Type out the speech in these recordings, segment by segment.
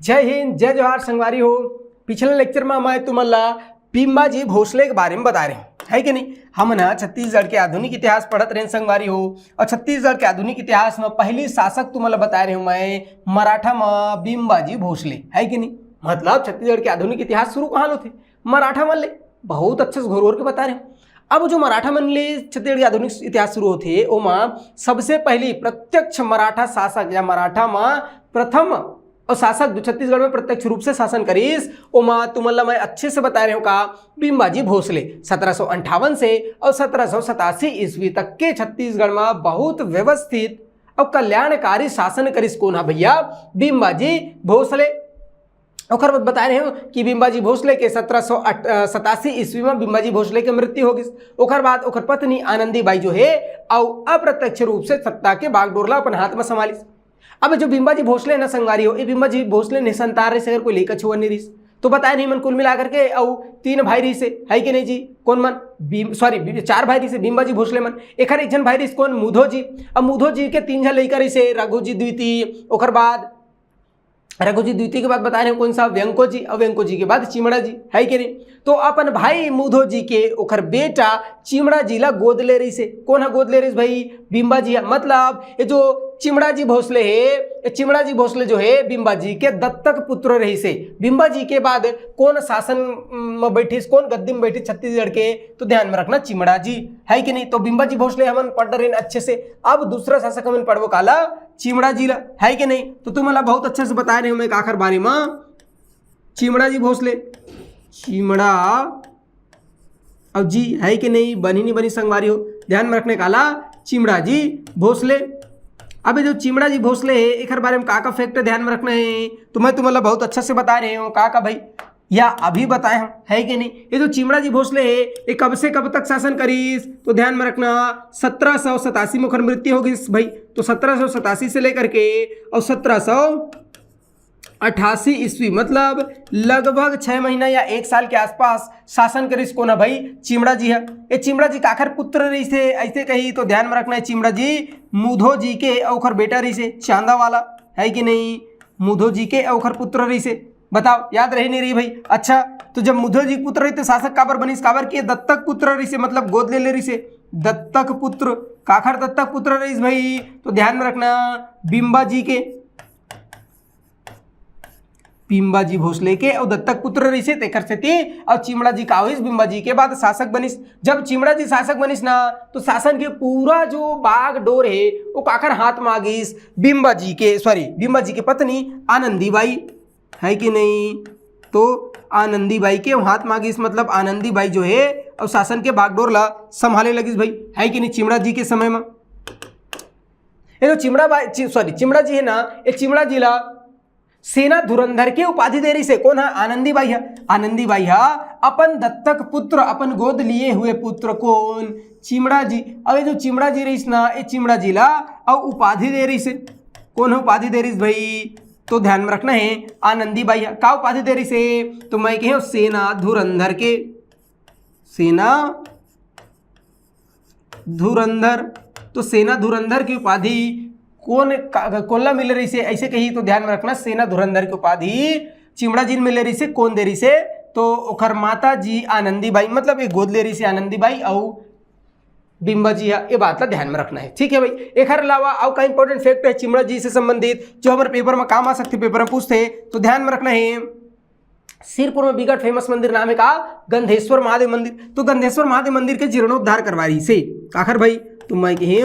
जय हिंद जय जोहार संगवारी हो। पिछले लेक्चर में मैं तुम्हारा भीमबाजी भोसले के बारे में बता रहे है कि नहीं। हम ना छत्तीसगढ़ के आधुनिक इतिहास पढ़त रहे संगवारी हो, और छत्तीसगढ़ के आधुनिक इतिहास में पहली शासक तुम्हारा बता रहे हूँ मैं मराठा में भीमबाजी भोसले है कि नहीं। मतलब छत्तीसगढ़ के आधुनिक इतिहास शुरू कहाँ थे, मराठा मन ले बहुत अच्छे से घोर घोर के बता रहे हैं। अब जो मराठा मन ले छत्तीसगढ़ के आधुनिक इतिहास शुरू होते ओमा सबसे पहली प्रत्यक्ष मराठा शासक या मराठा में प्रथम और शासक जो छत्तीसगढ़ में प्रत्यक्ष रूप से शासन करीस ओमा तुम्हारा मैं अच्छे से बता रहे हूँ का भीमबाजी भोसले 1758 से और 1787 ईस्वी तक के छत्तीसगढ़ में बहुत व्यवस्थित और कल्याणकारी शासन करीस कौन है भैया, भीमबाजी भोसले। और बता रहे हो कि भीमबाजी भोसले के 1787 ईस्वी में भीमबाजी भोसले की मृत्यु होगी। ओकर बाद ओकर पत्नी आनंदीबाई जो है और अप्रत्यक्ष रूप से सत्ता के बागडोरला अपन हाथ में संभाली। अब जो भीमबाजी भोसले न संगवारी हो, ये भीमबाजी भोसले ने संतार से अगर कोई लेकर छुआ नहीं रही तो बताया नहीं मन कुल मिलाकर के और 3 भाई रही से है कि नहीं जी। कौन मन सॉरी 4 भाई रही से भीमबाजी भोसले मन। एक जन भाई रही कौन मुधो जी। अब मुधो जी के 3 जन लेकर रही से रघु जी द्वितीय, ओकर बाद रघु जी द्वितीय के बाद बता रहे हैं कौन सा व्यंको जी, और व्यंको जी के बाद चिमड़ा जी है कि नहीं। तो अपन भाई मुधो जी के ओखर बेटा चिमड़ा जी ला गोद ले रही से। कौन है गोद ले रही भाई, भीमबाजी। मतलब ये जो चिमड़ा जी भोसले है, चिमड़ा जी भोसले जो है भीमबाजी के दत्तक पुत्र रही से। भीमबाजी के बाद कौन शासन में बैठी, कौन गद्दी में बैठी छत्तीसगढ़ के, तो ध्यान में रखना चिमड़ा जी है कि नहीं। तो भीमबाजी भोसले हम पढ़ रहे हैं अच्छे से। अब दूसरा शासक हम पढ़वो काला चिमड़ा जी ला है कि नहीं। तो तुम्हारा बहुत अच्छे से बता रहे हो मैं आखिर बारे में चिमड़ा जी भोसले, चिमड़ा अब जी है कि नहीं, बनी नहीं बनी संगवारी हो, ध्यान में रखने काला चिमड़ा जी भोसले। अब जो चिमड़ा जी भोसले है एक बारे में का फैक्ट ध्यान में रखना है, तो मैं तुम्हारा बहुत अच्छा से बता रहे हूँ का भाई, या अभी बताए हम है कि नहीं। ये जो चिमड़ा जी भोसले है ये कब से कब तक शासन करीस, तो ध्यान में रखना 1787 में ओखर मृत्यु होगी भाई। तो 1787 से लेकर के और 1788 ईस्वी मतलब लगभग 6 महीना या 1 साल के आसपास शासन करीस कौन है भाई, चिमड़ा जी है। ये चिमड़ा जी काखर पुत्र रही से ऐसे कही, तो ध्यान में रखना है चिमड़ा जी मुधो जी के औखर बेटा रही से, चांदा वाला है कि नहीं। मुधो जी के औखर पुत्र रही से, बताओ याद रही नहीं रही भाई। अच्छा तो जब मुधो जी पुत्र रही तो शासक काबर बनीस, काबर की दत्तक पुत्र रही से, मतलब गोद ले रही से दत्तक पुत्र। काखर दत्तक पुत्र रही भाई, तो ध्यान में रखना भीमबाजी के, भीमबाजी भोसले के और दत्तक पुत्र रही से तेकर से थी। और चिमड़ा जी का हुई भीमबाजी के बाद शासक बनिस। जब चिमड़ा जी शासक बनिस ना तो शासन के पूरा जो बाग डोर है वो काखर हाथ में आ गई भीमबाजी के, सॉरी भीमबाजी की पत्नी आनंदीबाई है कि नहीं। तो आनंदीबाई के हाथ में आ गई, मतलब आनंदीबाई जो है और शासन के बागडोर ला संभाले लगी भाई है कि नहीं चिमड़ा जी के समय में। ये जो चिमड़ा जी है ना, ये चिमड़ा जी ला सेना धुरंधर के उपाधि दे रही से। कौन है, आनंदीबाई है। आनंदीबाई है अपन दत्तक पुत्र, अपन गोद लिए हुए पुत्र कौन, चिमड़ा जी। अब ये जो चिमड़ा जी रही ना, ये चिमड़ा जी ला और उपाधि दे रही से। कौन है उपाधि दे रही भाई, तो ध्यान में रखना है आनंदीबाई है। का उपाधि दे रही से, तो मैं कहे सेना धुरंधर के, सेना धुरंधर। तो सेना धुरंधर की उपाधि कौन मिल रही से ऐसे कही, तो ध्यान में रखना सेना धुरंधर की उपाधि चिमड़ा जी मिल रही से। कौन दे रही से, तो ओखर माता जी आनंदीबाई, मतलब ये गोद ले रही से आनंदीबाई और भीमबाजी है। ये बात का ध्यान में रखना है, ठीक है भाई। एक अलावा और का इंपॉर्टेंट फैक्ट है चिमड़ा जी से संबंधित जो हमारे पेपर में काम आ सकते, पेपर में पूछते, तो ध्यान में रखना है सिरपुर में बिगट फेमस मंदिर नाम है का गंधेश्वर महादेव मंदिर। तो गंधेश्वर महादेव मंदिर के जीर्णोद्धार करवा रही से आखिर भाई, तो मैं कही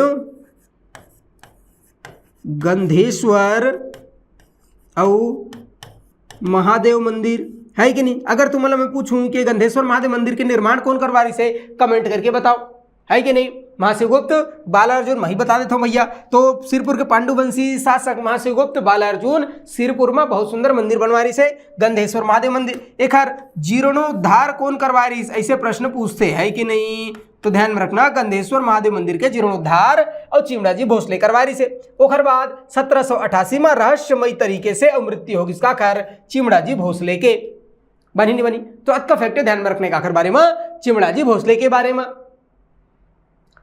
गंधेश्वर और महादेव मंदिर है कि नहीं। अगर तुम्हारा मैं पूछूं कि गंधेश्वर महादेव मंदिर के निर्माण कौन करवा रही से, कमेंट करके बताओ है कि नहीं। महाशिवगुप्त, बालार्जुन, मैं ही बता देता हूँ भैया। तो सिरपुर के पांडुवंशी शासक महाशिवगुप्त बालार्जुन सिरपुर में बहुत सुंदर मंदिर बनवा रही से गंधेश्वर महादेव मंदिर। एक जीर्णोद्धार कौन करवा रही ऐसे प्रश्न पूछते है कि नहीं, तो ध्यान में रखना गंधेश्वर महादेव मंदिर के जीर्णोद्धार और चिमड़ा जी भोसले करवा रही से। ओखर बाद 1788 में रहस्यमय तरीके से मृत्यु होगी इसका आखिर चिमड़ा जी भोसले के, बनी नहीं बनी। तो अत का फैक्ट ध्यान में रखने का आखिर बारे में चिमड़ा जी भोसले के बारे में।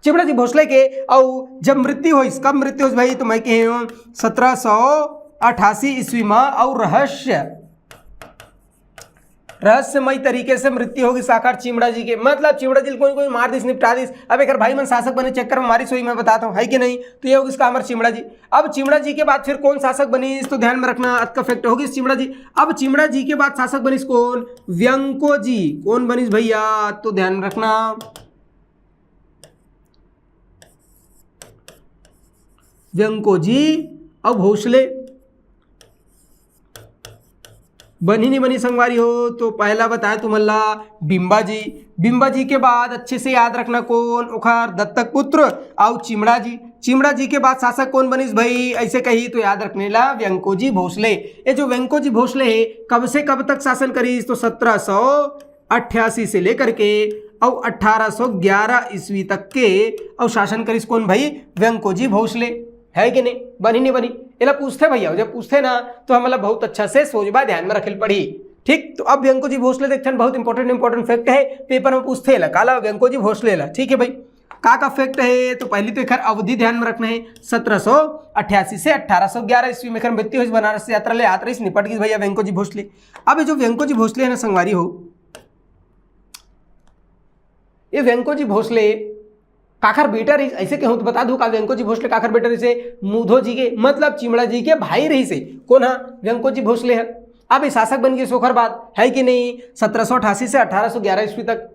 चिमड़ा जी भोसले के और जब मृत्यु हुई, कब मृत्यु हुई भाई, तो मैं कह 1700 88 ईस्वी में और रहस्यमय तरीके से मृत्यु होगी साकार चिमड़ा जी के। मतलब चिमड़ा जी कोई कोई मार दिस निपटा दिस। अब एक भाई मन शासक बने चक्कर में मारी सोई मैं बताता हूँ, है कि नहीं। तो ये होगी इसका हमारा चिमड़ा जी। अब चिमड़ा जी के बाद फिर कौन शासक बनी, तो ध्यान में रखना, अत का फैक्ट होगी चिमड़ा जी। अब चिमड़ा जी के बाद शासक बनिस कौन, व्यंको जी। कौन बनिस भैया, तो ध्यान रखना व्यंको जी। अब भोसले बनी नहीं बनी संगवारी हो, तो पहला बताया तुम्हारा बिंबा जी। बिंबा जी के बाद अच्छे से याद रखना कौन, ओखर दत्तक पुत्र और चिमड़ा जी। चिमड़ा जी के बाद शासक कौन बनिस भाई, ऐसे कही तो याद रखने ला व्यंको जी भोसले। ये जो व्यंको जी भोसले है कब से कब तक शासन करीस, तो 1788 से लेकर के और 1811 ईस्वी तक के और शासन करीस कौन भाई, व्यंको जी भोसले, है कि नहीं। बनी नहीं बनी, इला पूछते भैया, जब पूछते ना तो हम बहुत अच्छा से सोचबा ध्यान में रखल पड़ी। ठीक, तो अब व्यंको जी भोसले देखते बहुत इंपॉर्टेंट फैक्ट है, पेपर में पूछते ला काला व्यंको जी भोसले ला। ठीक है भाई, का फैक्ट है, तो पहली तो एक अवधि ध्यान में रखना है, 1788 से 1811 ईस्वी में मृत्यु हुई, बनारस से यात्रा ले यात्रा से निपट गई भैया व्यंको जी भोसले। अब जो व्यंको जी भोसले है ना संगवारी हो, ये व्यंको जी भोसले काखर बेटा रही, ऐसे कहूँ तो बता दूं का व्यंको जी भोसले काखर बेटा रही से, मुधो जी के मतलब चिमड़ा जी के भाई रही से। कौन है, व्यंको जी भोसले है। अब ये शासक बन गए सोखर बाद, है कि नहीं, 1788 से 1811 ईस्वी तक।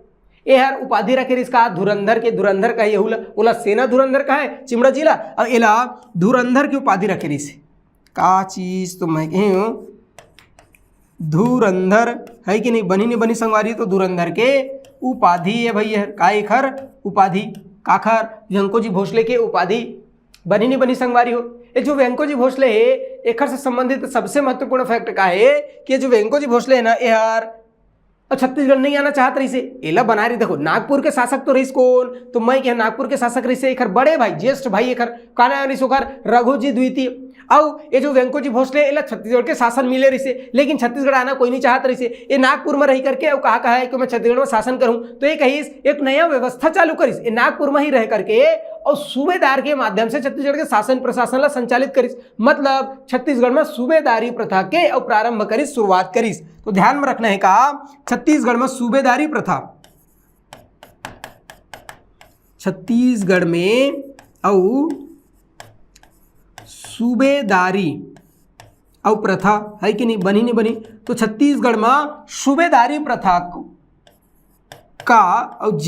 ये हर उपाधि रखे इसका धुरंधर के, धुरंधर का ये उला सेना धुरंधर का है चिमड़ा जिला, और इला धुरंधर की उपाधि रखे रही से। का चीज तो मैं कही हूँ धुरंधर, है कि नहीं। बनी नहीं बनी संगवारी, तो धुरंधर के उपाधि है भैया, का एक हर उपाधि काखर व्यंको जी भोसले के उपाधि। बनी नहीं बनी संगवारी हो, ये जो व्यंको जी भोसले है एक से संबंधित सबसे महत्वपूर्ण फैक्ट का है कि जो व्यंको जी भोसले है ना, यार छत्तीसगढ़ नहीं आना चाहत रही से, एला बना रही। देखो नागपुर के शासक तो रहीस कौन, तो मैं क्या नागपुर के शासक रही से, एक बड़े भाई ज्येष्ठ भाई एक काना रघु जी द्वितीय। और ये जो व्यंको जी भोसले एला छत्तीसगढ़ के शासन मिले रही से, लेकिन छत्तीसगढ़ आना कोई नहीं चाहत रही से। ये नागपुर में रह करके और कहा है कि मैं छत्तीसगढ़ में शासन करूं, तो ये कहीस एक नया व्यवस्था चालू करीस, ये नागपुर में ही रह करके और सूबेदार के माध्यम से छत्तीसगढ़ के शासन प्रशासन ला संचालित करीस। मतलब छत्तीसगढ़ में सूबेदारी प्रथा के और प्रारंभ करीस, शुरुआत करीस। तो ध्यान में रखना है का, छत्तीसगढ़ में सूबेदारी प्रथा, छत्तीसगढ़ में और सूबेदारी और प्रथा, है कि नहीं। बनी नहीं बनी, तो छत्तीसगढ़ में सूबेदारी प्रथा का और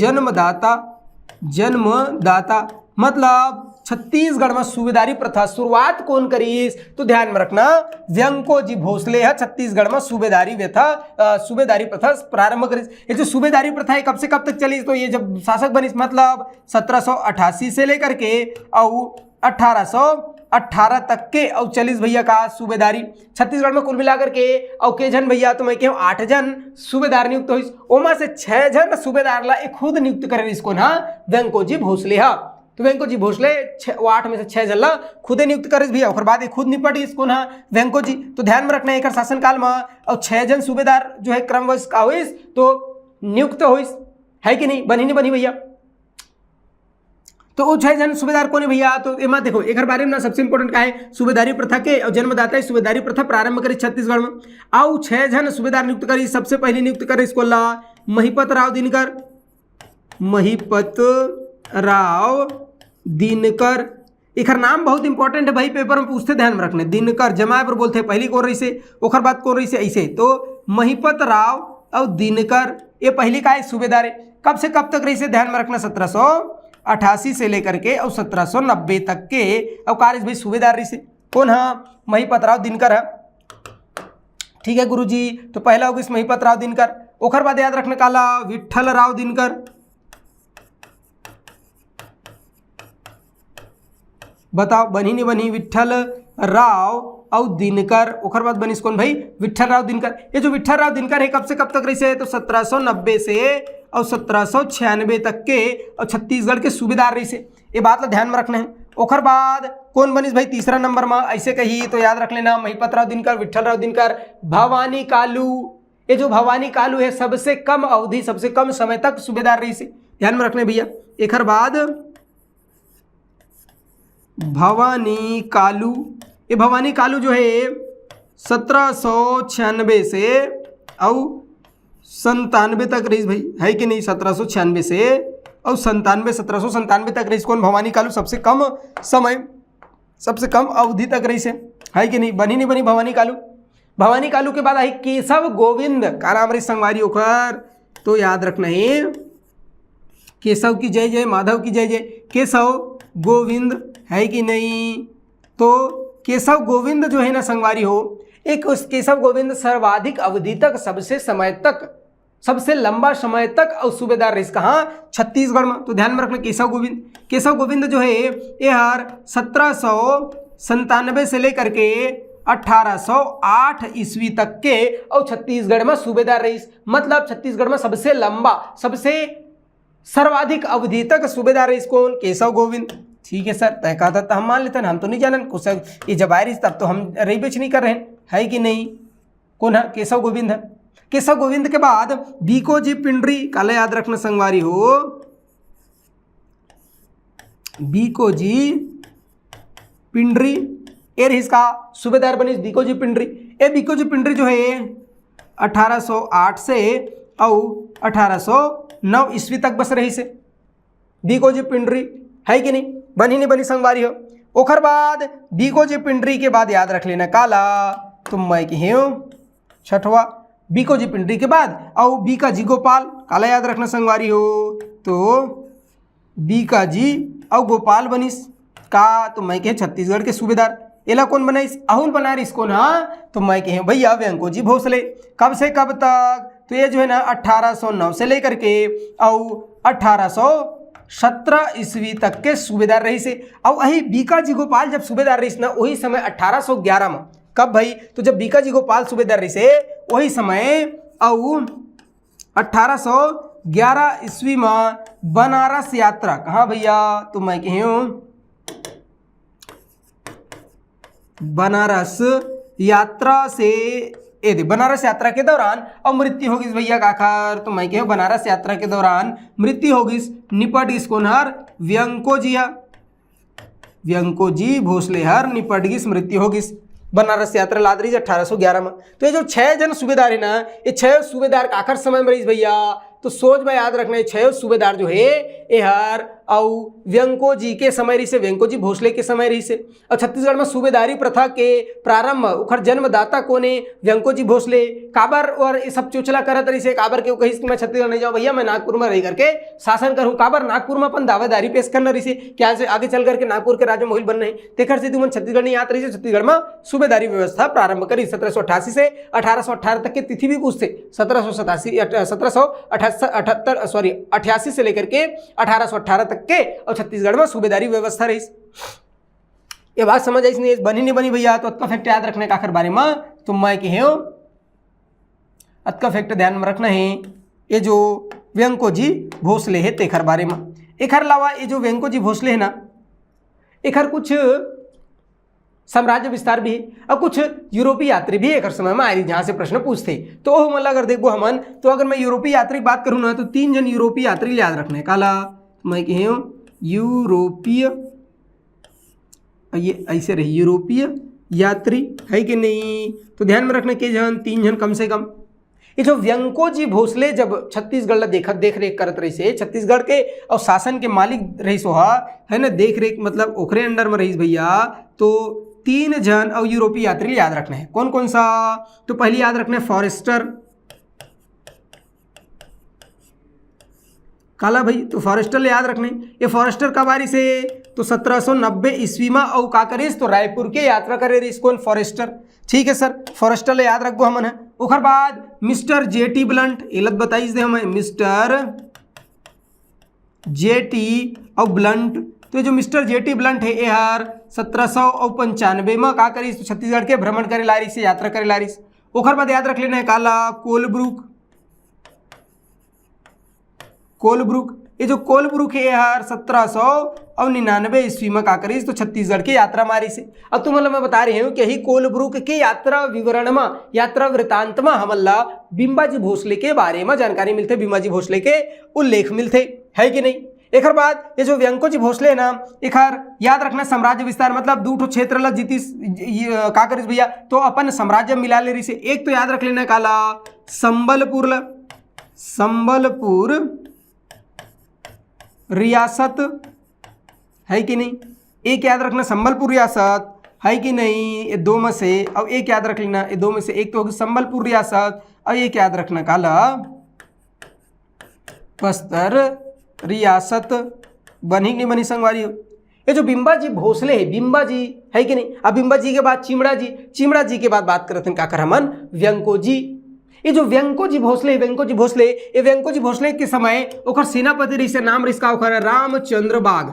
जन्मदाता मतलब छत्तीसगढ़ में सूबेदारी प्रथा शुरुआत कौन करीस, तो ध्यान में रखना व्यंको जी भोसले है छत्तीसगढ़ में सूबेदारी प्रथा प्रारंभ करीस। ये जो सूबेदारी प्रथा है कब से कब तक चली, तो ये जब शासक बनिस, मतलब 1788 से लेकर के और 1818 तक के और 40 भैया का सूबेदारी। छत्तीसगढ़ में कुल मिलाकर के और के जन भैया, तो मैं कहूँ 8 जन सूबेदार नियुक्त हो, ओमा से 6 जन सूबेदार ला खुद नियुक्त करे इसको ना व्यंको जी भोसले हा। तो व्यंको जी भोसले 8 में से 6 जन ला खुदे नियुक्त करे भैया, और बाद खुद निपट इसको ना व्यंको जी। तो ध्यान में रखना एक शासनकाल में और 6 जन सूबेदार जो है क्रमवश का हो तो नियुक्त हो, है कि नहीं। बनी नहीं बनी भैया, तो वो 6 जन सूबेदार कौन है भैया, तो एमा देखो एक बारे में ना सबसे इंपॉर्टेंट का है सूबेदारी प्रथा के और जन्मदाता है सूबेदारी प्रथा प्रारंभ करी छत्तीसगढ़ में। आओ 6 जन सूबेदार नियुक्त करी, सबसे पहले नियुक्त करे इसको ला महिपत राव दिनकर, महिपत राव दिनकर। एक नाम बहुत इंपॉर्टेंट है भाई, पेपर में पूछते ध्यान में रखने। दिनकर जमाए पर बोलते हैं, पहली कौन रही से ओखर बात कौन रही से ऐसे, तो महिपत राव और दिनकर ये पहली का है सूबेदार है। कब से कब तक रही से ध्यान में रखना, 1788 से लेकर के और 1790 तक के और कारिस भाई सूबेदार रही से। कौन है, महिपत राव दिनकर है। ठीक है गुरुजी, तो पहला होगा इस महिपत राव दिनकर। ओखर बाद याद रखने काला विठल राव दिनकर। बताओ बनी नहीं बनी, विठल राव और दिनकर। ओखर बाद बनी कौन भाई, विठल राव दिनकर। ये जो विठल राव दिनकर है कब से कब तक रही से, तो 1790 से और 1796 तक के और छत्तीसगढ़ के सूबेदार रही से। ये बात ला ध्यान में रखना है। ओखर बाद कौन बनिस भाई तीसरा नंबर में, ऐसे कही तो याद रख लेना महिपत राव दिनकर, विठल राव दिनकर, भवानी कालू। ये जो भवानी कालू है सबसे कम अवधि, सबसे कम समय तक सूबेदार रही से, ध्यान में रखने भैया। एक बाद भवानी कालू, ये भवानी कालू जो है 1796 से और 97 तक रही भाई, है कि नहीं। 1796 से और 1797 तक रही। कौन? भवानी कालू सबसे कम समय, सबसे कम अवधि तक रही से, है कि नहीं। बनी नहीं बनी भवानी कालू। भवानी कालू के बाद आई केशव गोविंद, का नाम रही संगवारी होकर, तो याद रखना है केशव की जय जय, माधव की जय जय, केशव गोविंद, है कि नहीं। तो केशव गोविंद जो है ना संगवारी हो, एक उस केशव गोविंद सर्वाधिक अवधि तक, सबसे समय तक, सबसे लंबा समय तक और सूबेदार रही कहाँ? छत्तीसगढ़ में। तो ध्यान में रखना केशव गोविंद। केशव गोविंद जो है ये हर 1797 से लेकर के 1808 ईस्वी तक के और छत्तीसगढ़ में सूबेदार रही। मतलब छत्तीसगढ़ में सबसे लंबा, सबसे सर्वाधिक अवधि तक सूबेदार रही कौन? केशव गोविंद। ठीक है सर, तय कहा था हम मान लेते हैं, हम तो नहीं जानन कुछ, ये जब आए तब तो हम रही बेच नहीं कर रहे हैं, है कि नहीं। कौन है? केशव गोविंद है। केशव गोविंद के बाद बीकोजी पिंडरी, काले याद रखना संगवारी हो, बीकोजी पिंडरी एर इसका सूबेदार बनी बीकोजी पिंडरी। ये बीकोजी पिंडरी जो है 1808 से और 1809 ईस्वी तक बस रही से बीकोजी पिंडरी, है कि नहीं। बनी नहीं बनी संगवारी हो। ओखर बाद बीकोजी पिंडरी के बाद याद रख लेना काला, तुम मैं की हूँ छठवा बीकोजी पिंडरी के बाद और बीकाजी गोपाल, काला याद रखना संगवारी हो। तो बीकाजी और गोपाल बनिस का, तो मैं कहे छत्तीसगढ़ के सूबेदार। एला कौन बनाइस? अहुल बना रही कौन? हाँ, तो मैं कहे भैया व्यंकोजी भोसले। कब से कब तक? तो ये जो है ना 1809 से लेकर के और 1817 ईस्वी तक के सूबेदार रही से। और वही बीकाजी गोपाल जब सूबेदार रही ना, वही समय 1811 में। कब भाई? तो जब बीकाजी गोपाल सूबेदार रही से वही समय और 1811 ईस्वी में बनारस यात्रा, कहाँ भैया? तो मैं कहूँ बनारस यात्रा से, ये बनारस यात्रा के दौरान और मृत्यु होगी भैया काखर। तो मैं कहूँ बनारस यात्रा के दौरान मृत्यु होगी, निपट गिस कौन हर? व्यंकोजी, व्यंकोजी भोसले हर निपट गिस, मृत्यु होगी बनारस यात्रा लाद रही 1811 में। तो ये जो 6 जन सूबेदार है ना, ये 6 सूबेदार आखिर समय में रही भैया। तो सोच में याद रखना है 6 सूबेदार जो है ये हर और व्यंकोजी के समय रही से, व्यंकोजी भोसले के समय रही से। और छत्तीसगढ़ में सूबेदारी प्रथा के प्रारंभ उखर जन्मदाता कोने? व्यंकोजी भोसले। काबर और ये सब चोचला करत रही से, काबर के कही कि मैं छत्तीसगढ़ नहीं जाऊँ भैया, मैं नागपुर में रह करके शासन करूँ। काबर? नागपुर में अपन दावेदारी पेश करना रही से, क्या से आगे चल करके नागपुर के राजा मोहिल बनना है। तेखर से तुम छत्तीसगढ़ नहीं आत रही से, छत्तीसगढ़ में सूबेदारी व्यवस्था प्रारंभ करी 1788 से 1818 तक की तिथि भी पूछते। 88 से लेकर के 1818 तक के और छत्तीसगढ़ में सूबेदारी व्यवस्था रही। ये बात समझ आई नहीं? बनी नहीं बनी भैया। तो अतका फैक्ट याद रखने का आखिर बारे में तुम मैं के हो, अतका फैक्ट ध्यान में रखना है। ये जो व्यंकोजी भोसले है तेखर बारे में। एक अलावा ये जो व्यंकोजी भोसले है ना, एक कुछ साम्राज्य विस्तार भी है और कुछ यूरोपीय यात्री भी एक समय में आए जहाँ से प्रश्न पूछते। तो वो मतलब अगर देखो हमन, तो अगर मैं यूरोपीय यात्री की बात करूँ ना, तो 3 जन यूरोपीय यात्री याद रखने काला, मैं कहूँ यूरोपीय, ये ऐसे रही यूरोपीय यात्री, है कि नहीं। तो ध्यान में रखना के जन 3 जन कम से कम। ये जो व्यंकोजी भोसले जब छत्तीसगढ़ देख रेख करत रही से, छत्तीसगढ़ के और शासन के मालिक रही सोहा, है ना, देख रेख मतलब ओखरे अंडर में रही भैया। तो 3 जन और यूरोपीय यात्री याद रखना है। कौन कौन सा? तो पहले याद रखना है फॉरेस्टर, काला भाई। तो फॉरेस्टर याद रखने, ये फॉरेस्टर कब आ रही से? तो 1790 ईस्वी में और का करीस? तो रायपुर के यात्रा करे रही कौन? फॉरेस्टर। ठीक है सर, फॉरेस्टर याद रखो हमन है। ओखर बाद मिस्टर जेटी ब्लंट, एलत बताइए दे हमें, मिस्टर जेटी और ब्लंट। तो ये जो मिस्टर जेटी ब्लंट है ये हर 1795 में का करी? तो छत्तीसगढ़ के भ्रमण करे ला रही से, यात्रा करे ला रही। ओखर बाद याद रख लेना है काला कोलब्रुक, कोलब्रुक। ये जो कोलब्रुक है यार 1799 ईस्वी में का करी? तो छत्तीसगढ़ की यात्रा मारी से। अब तुम मैं बता रही हूँ कि यही कोलब्रुक के यात्रा विवरण में, यात्रा वृतांत में हमला बिम्बाजी भोसले के बारे में जानकारी मिलते, बिम्बाजी भोसले के उल्लेख मिलते, है कि नहीं। एक बाद ये जो व्यंकोजी भोसले है ना, एक याद रखना साम्राज्य विस्तार मतलब दू ठो क्षेत्र ला जीती का करिस भैया, तो अपन साम्राज्य मिला ले रही से। एक तो याद रख लेना काला संबलपुर रियासत है कि नहीं, एक याद रखना संबलपुर रियासत है कि नहीं, ये दो में से। अब एक याद रख लेना, ये दो में से एक तो होगी संबलपुर रियासत, और एक याद रखना काला बस्तर रियासत। बनी नहीं बनी संगवारी हो। ये जो बिंबाजी भोसले है, बिंबाजी है कि नहीं, अब बिंबाजी के बाद चिमड़ा जी के बाद बात करते हैं का कर हमन व्यंकोजी। ये जो व्यंकोजी भोसले ये व्यंकोजी भोसले के समय ओखर सेनापति रही से नाम रही का ओखर रामचंद्र बाग।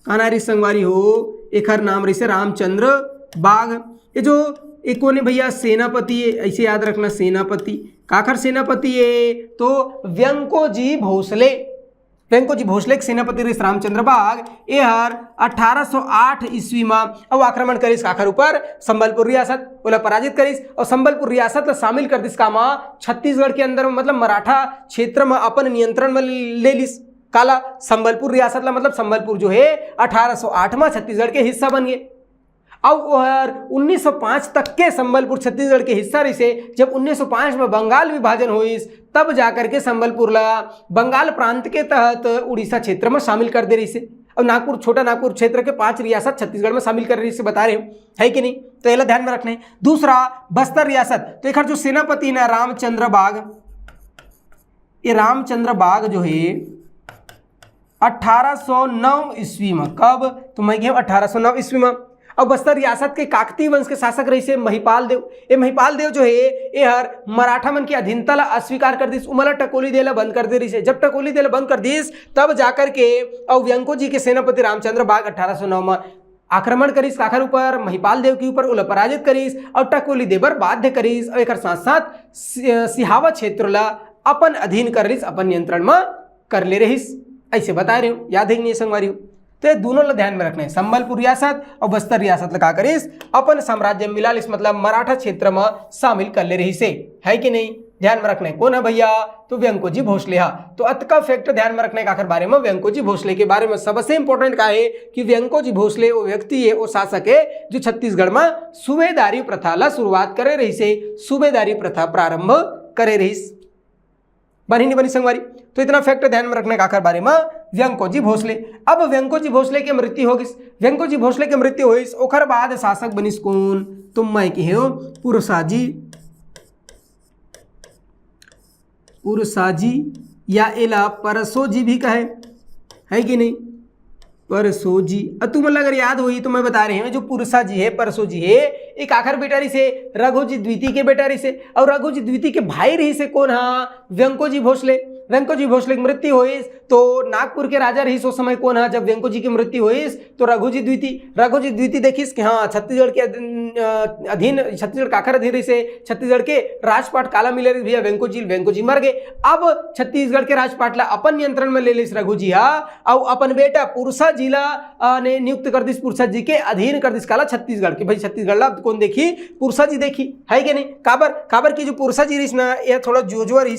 काना रही संगवारी हो, एक नाम रही से रामचंद्र बाग। ये जो एक कोने भैया सेनापति है, ऐसे याद रखना सेनापति काखर सेनापति है तो व्यंकोजी भोसले के सेनापति रही रामचंद्र बाग। ये हर 1808 ईस्वी में अब आक्रमण करिस काखर ऊपर संबलपुर रियासत, बोला पराजित करिस और संबलपुर रियासत ला शामिल कर दिस का छत्तीसगढ़ के अंदर मतलब मराठा क्षेत्र में अपन नियंत्रण में ले लिस। काला संबलपुर रियासत ला मतलब संबलपुर जो है 1808 में छत्तीसगढ़ के हिस्सा बन गए। अब 1905 तक के संबलपुर छत्तीसगढ़ के हिस्सा रही से। जब 1905 में बंगाल विभाजन हुई तब जाकर के संबलपुर ला बंगाल प्रांत के तहत उड़ीसा क्षेत्र में शामिल कर दे रही से। अब नागपुर छोटा नागपुर क्षेत्र के 5 रियासत छत्तीसगढ़ में शामिल कर रही से बता रहे है कि नहीं, तो यह ध्यान में रखने। दूसरा बस्तर रियासत, तो एक जो सेनापति ना रामचंद्र बाग, ये रामचंद्र बाग जो है 1809 ईस्वी में, कब तो मैं 1809 ईस्वी में। अब बस्तर रियासत के काकतीय वंश के शासक रही से महिपाल देव। ये महिपाल देव जो है ये हर मराठा मन की अधीनता ला अस्वीकार कर दिस, उमला टकोली देला बंद कर दे रही से। जब टकोली देला बंद कर दिस तब जाकर के और व्यंकोजी के सेनापति रामचंद्र बाग 1809 में आक्रमण करिस काखर ऊपर, महिपाल देव के ऊपर उला पराजित करिस और टकोली देबर बाध्य करिस और एक साथ साथ सिहावा क्षेत्र ला अपन अधीन कर रही, अपन नियंत्रण में कर ले रहीस। ऐसे बता रहे हो, याद है नहीं संगवारी हो। तो ये दोनों ला ध्यान में रखना है, संबलपुर रियासत और बस्तर रियासत लगा करिस अपन साम्राज्य मिला लिस मतलब मराठा क्षेत्र में शामिल कर ले रही से, है कि नहीं, ध्यान में रखना है। कौन है भैया, तो व्यंकोजी भोसले। तो अत का फैक्ट ध्यान में रखने का आखिर बारे में व्यंकोजी भोसले के बारे में सबसे इंपॉर्टेंट का है कि व्यंकोजी भोसले वो व्यक्ति है, वो शासक है जो छत्तीसगढ़ में सूबेदारी प्रथा ला शुरुआत करे रही से, सूबेदारी प्रथा प्रारंभ करे रही। बनी नहीं बनी संगवारी। तो इतना फैक्ट ध्यान में रखने का आखिर बारे में व्यंकोजी भोसले। अब व्यंकोजी भोसले की मृत्यु होगी, व्यंकोजी भोसले की मृत्यु हुई ओखर बाद शासक बनिस कौन, तो मैं की हो पुरसाजी या एला परसोजी भी कहे, है कि नहीं, परसोजी। अब तुम अगर याद हुई तो मैं बता रही हूँ जो पुरसा जी है, परसो जी है, एक आखिर बेटा रही से रघुजी द्वितीय के बेटा रही से, और रघुजी द्वितीय के भाई रही से कौन, हाँ व्यंकोजी भोसले। व्यंकोजी भोसले की मृत्यु हुई तो नागपुर के राजा रही सो समय कौन है, जब व्यंकोजी की मृत्यु हुई तो रघुजी द्वितीय देखिस कि हाँ छत्तीसगढ़ के अधीन, छत्तीसगढ़ काखर अधीन रही से, छत्तीसगढ़ के राजपाट काला मिले रही भैया, व्यंकोजी मर गए। अब छत्तीसगढ़ के राजपाट ला अपन नियंत्रण में ले लिस रघुजी, हाँ, और अपन बेटा पुरसा जिला ने नियुक्त कर दिस, पुरसा जी के अधीन कर दिस काला छत्तीसगढ़ के। भाई छत्तीसगढ़ ला कौन देखी, पुरसा जी देखी, है कि नहीं। काबर की जो पुरसा जी रही ना यह थोड़ा जोजुआ रही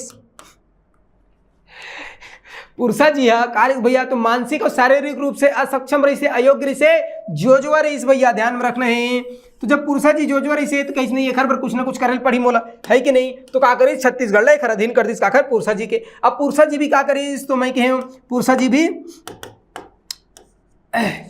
पुरसा जी है कार्य भैया, तो मानसिक और शारीरिक रूप से असक्षम रही से, अयोग्य रही से, जोजुआ रही भैया, ध्यान में रखना है। तो जब पुरसा जी जोजुआ रही से तो कहीं नहीं एक पर कुछ ना कुछ करे पड़ी मोला, है कि नहीं। तो का करी छत्तीसगढ़ ला एक अधीन कर दिस काखर पुरसा जी के। अब पुरसा जी भी का करीस, तो मैं कहे पुरसा जी भी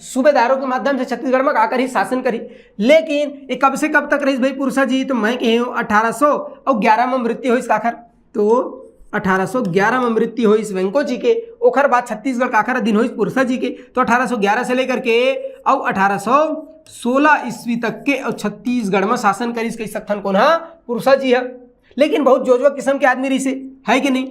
सूबेदारों के माध्यम से छत्तीसगढ़ में आकर ही शासन करी। लेकिन ये कब से कब तक रही भाई पुरसा जी, तो मैं कहे 1811 में मृत्यु हुई काखर, तो 1811 में मृत्यु हुई व्यंकोजी के। ओखर बाद छत्तीसगढ़ काखर अधीन हुई पुरसा जी के। तो 1811 से लेकर के और 1816 ईस्वी तक के और छत्तीसगढ़ में शासन करी कई सकथन कौन, हाँ पुरसा जी है। लेकिन बहुत जोजुआ किस्म के आदमी रही से, है कि नहीं।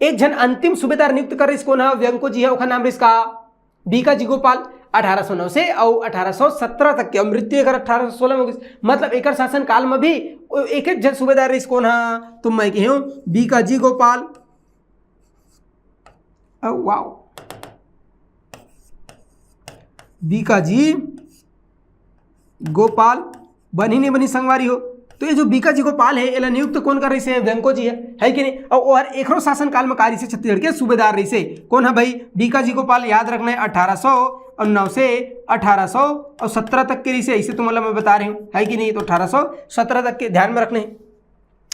एक जन अंतिम सूबेदार नियुक्त कर रही कौन है, व्यंकोजी है, ओखर नाम रही का बीकाजी गोपाल। 1809 से और 1817 तक के, और मृत्यु एक 1816 में होगी। मतलब एक शासन काल में भी एक जन सूबेदार रही कौन, हाँ तो मैं कहूँ बीकाजी गोपाल। वाओ, बीकाजी गोपाल। बनी नहीं बनी संगवारी हो, तो ये जो बीका जी गोपाल है एला नियुक्त कौन कर रही से वेंको जी है कि नहीं। और एकरो शासन काल में कार्य से छत्तीसगढ़ के सूबेदार रही से कौन है भाई बीका जी गोपाल। याद रखना है 1809 से 1817 तक के रही से, इसे तुम्हारा मैं बता रही हूँ है कि नहीं। तो 1817 तक के ध्यान में रखने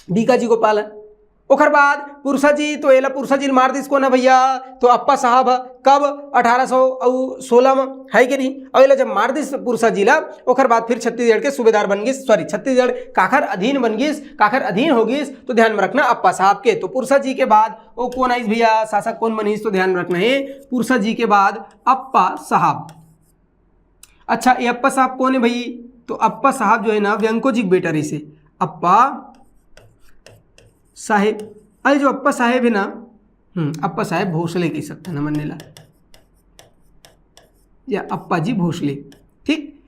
बीका जी गोपाल है। ओखर बाद पुरसा जी, तो एला पुरसा जी मार दिस कौन है भैया, तो अप्पा साहब है। कब 1816 में है कि नहीं। और एला जब मार दिस पुरसा जी ला ओखर बाद फिर छत्तीसगढ़ के सूबेदार बन गिस, सॉरी छत्तीसगढ़ काखर अधीन बन गिस, काखर अधीन हो गिस। तो ध्यान में रखना अप्पा साहब के। तो पुरसा जी के बाद वो कौन आइस भैया, शासक कौन बनिस, तो ध्यान में रखना है पुरसा जी के बाद अप्पा साहब। अच्छा ये अप्पा साहब कौन है भाई, तो अप्पा साहब जो है ना वेंको जी बेटा रही से अप्पा साहेब। अरे जो अप्पा साहेब है ना, अप्पा साहेब भोसले कह सकते हैं ना मनने ला, या अप्पा जी भोसले, ठीक।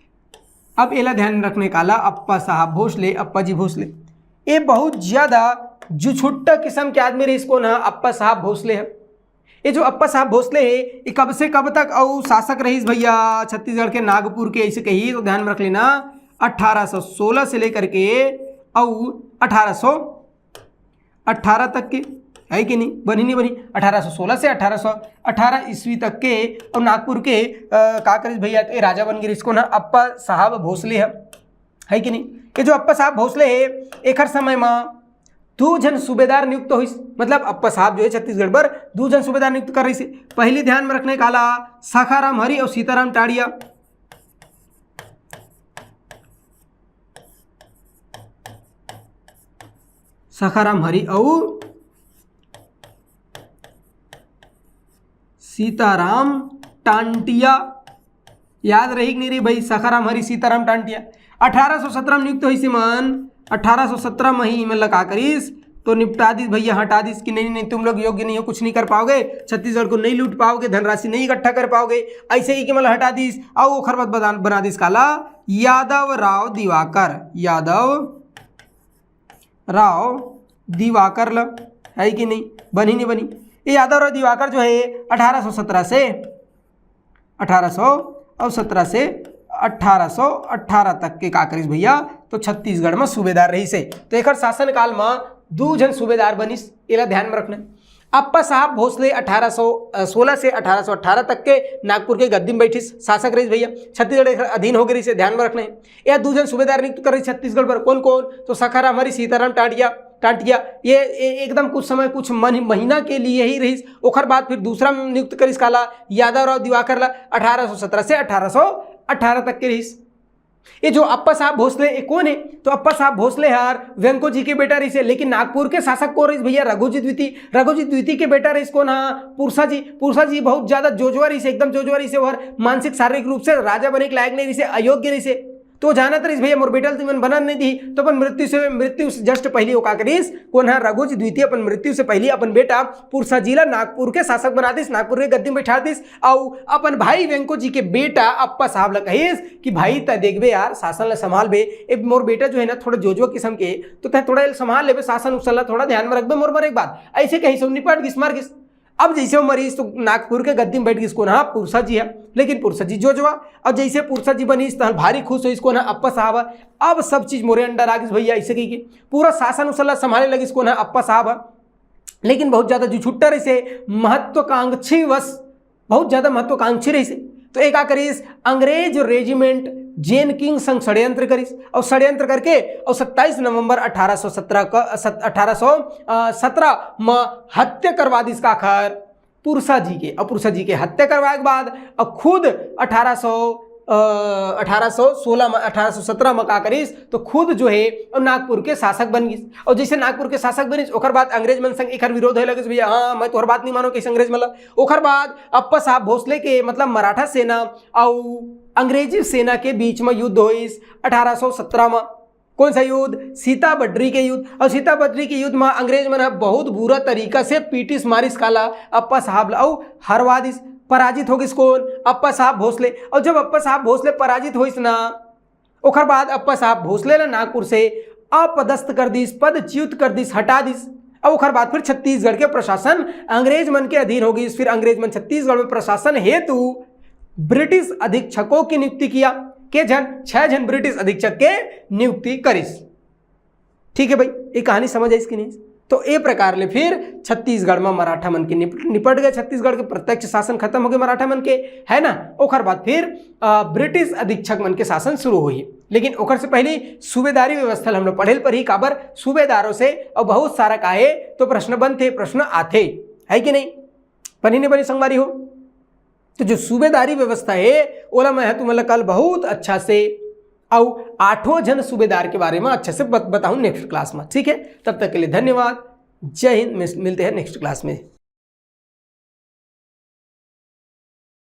अब एला ध्यान रखने काला अप्पा साहब भोसले, अप्पा जी भोसले। ये बहुत ज्यादा जो छुट्टा किस्म के आदमी रही इसको ना अप्पा साहब भोसले है। ये जो अप्पा साहब भोसले है ये कब से कब तक और शासक रही भैया छत्तीसगढ़ के नागपुर के, ऐसे कही तो ध्यान में रख लेना 1816 से लेकर के और 1818 तक के है कि नहीं, बनी नहीं बनी। 1816 से 1818 ईस्वी तक के और नागपुर के का करिस भैया के राजा बन गए इसको ना अप्पा साहब भोसले है कि नहीं। ये जो अप्पा साहब भोसले है एक समय में 2 जन सूबेदार नियुक्त हुई, मतलब अप्पा साहब जो है छत्तीसगढ़ पर 2 जन सूबेदार नियुक्त कर रही से। पहली ध्यान में रखने काला शाखाराम हरि और सीताराम टाड़िया। शाखाराम हरि और सीताराम टांटिया। याद रही कि नहीं रही भाई, शाखाराम हरि सीताराम टांटिया। 1817 में नियुक्त हुई सी मन, 1817 में ही में लगा करीस तो निपटा दी भैया, हटा दी कि नहीं नहीं तुम लोग योग्य नहीं हो, कुछ नहीं कर पाओगे, छत्तीसगढ़ को नहीं लूट पाओगे, धनराशि नहीं इकट्ठा कर पाओगे, ऐसे ही कि मतलब हटा दीस। और खरबत बना दिस काला यादव राव दिवाकर, यादव राव दिवाकर ल है कि नहीं, बनी नहीं बनी। ये यादव राव दिवाकर जो है 1817 से 1818 तक के का करिस भैया, तो छत्तीसगढ़ में सूबेदार रही से। तो एक शासन काल में 2 जन सूबेदार बनिस, एला ध्यान में रखना। अप्पा साहब भोसले 1816 से 1818 तक के नागपुर के गद्दी में बैठिस, शासक रही भैया, छत्तीसगढ़ अधीन हो गई से, ध्यान में रखना है। यह 2 जन सूबेदार नियुक्त कर रही छत्तीसगढ़ पर, कौन कौन, तो शाखाराम हरि सीताराम टांटिया। ये एकदम कुछ समय कुछ महीना के लिए ही रही। ओखर बाद फिर दूसरा नियुक्त करिस काला यादव राव दिवाकर ला 1817 से 1818 तक के रहीस। ये जो अप्पा साहब भोसले ये कौन है, तो अप्पा साहब भोसले यार वेंको जी के बेटा रही से, लेकिन नागपुर के शासक को रही भैया रघुजी द्वितीय के बेटा रही कौन, पुरसा जी बहुत ज्यादा जोजवा रही से, एकदम जोजवा रही से, और मानसिक शारीरिक रूप से राजा बने के लायक नहीं रही से, अयोग्य रही से। तो जाना रही भैया मोर बेटा तुमन बना नहीं दी, तो अपन मृत्यु से जस्ट पहले वो का करीस कौन है रघुजी द्वितीय, अपन मृत्यु से पहले अपन बेटा पुरसा जिला नागपुर के शासक बना दिस, नागपुर के गद्दी में बैठा दिस। और अपन भाई वेंको जी के बेटा अप्पा साहब ला कहिस कि भाई त देखबे यार शासन ला संभाल बे, ए मोर बेटा जो है ना थोड़ा जोजवा किस्म के, तो तय थोड़ा संभाल लेबे शासन उसल थोड़ा ध्यान में रखबे मोर पर एक बात, ऐसे कहीं से निपट गिस मार गिस। अब जैसे वो मरीज तो नागपुर के गद्दी में बैठ गई इसको ना पुरसा जी है, लेकिन पुरसा जी जोजवा। अब जैसे पुरसा जी बनी तो भारी खुश हो इसको ना अप्पा साहब है। अब सब चीज मोरे अंडर आ गई भैया, ऐसे की पूरा शासन उसला संभालने लगी इसको ना अप्पा साहब है। लेकिन बहुत ज्यादा जो छुट्टा रही से महत्वाकांक्षी वश, बहुत ज्यादा महत्वाकांक्षी रही से, तो एक करीस अंग्रेज रेजिमेंट जेन किंग संग षड्यंत्र करीस, और षड्यंत्र करके और 27 नवंबर 1817 में हत्या करवा दी इसका आखिर पुरसा जी के। और पुरसा जी के हत्या करवाए के बाद और खुद 1817 में का करीस तो खुद जो है और नागपुर के शासक बन गई। और जैसे नागपुर के शासक बनी ओखर बाद अंग्रेज मन संग एक विरोध होने लगे भैया, हाँ मैं तोहर बात नहीं मानो कैसे अंग्रेज मतलब। ओखर बाद अप्पा साहब भोसले के मतलब मराठा सेना और अंग्रेजी सेना के बीच में युद्ध हुई 1817 में। कौन सा युद्ध? सीताबद्री के युद्ध। और सीताबद्री के युद्ध में अंग्रेज मन बहुत बुरा तरीका से पीटिस मारिस काला अप्पा साहब और हरवा दिस, पराजित हो गई कौन? अप्पा साहब भोसले। और जब अप्पा साहब भोसले पराजित होइस ना ओखर बाद अप्पा साहब भोसले ने नागपुर से अपदस्थ कर दिस, पदच्युत कर दिस, हटा दिस। और ओखर बाद फिर छत्तीसगढ़ के प्रशासन अंग्रेज मन के अधीन हो गई। फिर अंग्रेज मन छत्तीसगढ़ में प्रशासन हेतु ब्रिटिश अधीक्षकों की नियुक्ति किया। के जन 6 जन ब्रिटिश अधीक्षक के नियुक्ति करिस। ठीक है भाई, ये कहानी समझ आई इसकी नहीं? तो ए प्रकार ले फिर छत्तीसगढ़ में मराठा मन के निपट गए, छत्तीसगढ़ के प्रत्यक्ष शासन खत्म हो गए मराठा मन के, है ना। ओकर बाद फिर ब्रिटिश अधीक्षक मन के शासन शुरू हुई। लेकिन ओकर से पहले सूबेदारी व्यवस्था हम लोग पढ़ेल पर ही काबर सूबेदारों से और बहुत सारा काहे तो प्रश्न बनते, प्रश्न आते, है कि नहीं? बनी नहीं बनी संगवारी हो? तो जो सूबेदारी व्यवस्था है ओला मैं तुम्हारा कल बहुत अच्छा से और 8 जन सूबेदार के बारे में अच्छे से बताऊं नेक्स्ट क्लास में, ठीक है? तब तक के लिए धन्यवाद, जय हिंद, मिलते हैं नेक्स्ट क्लास में।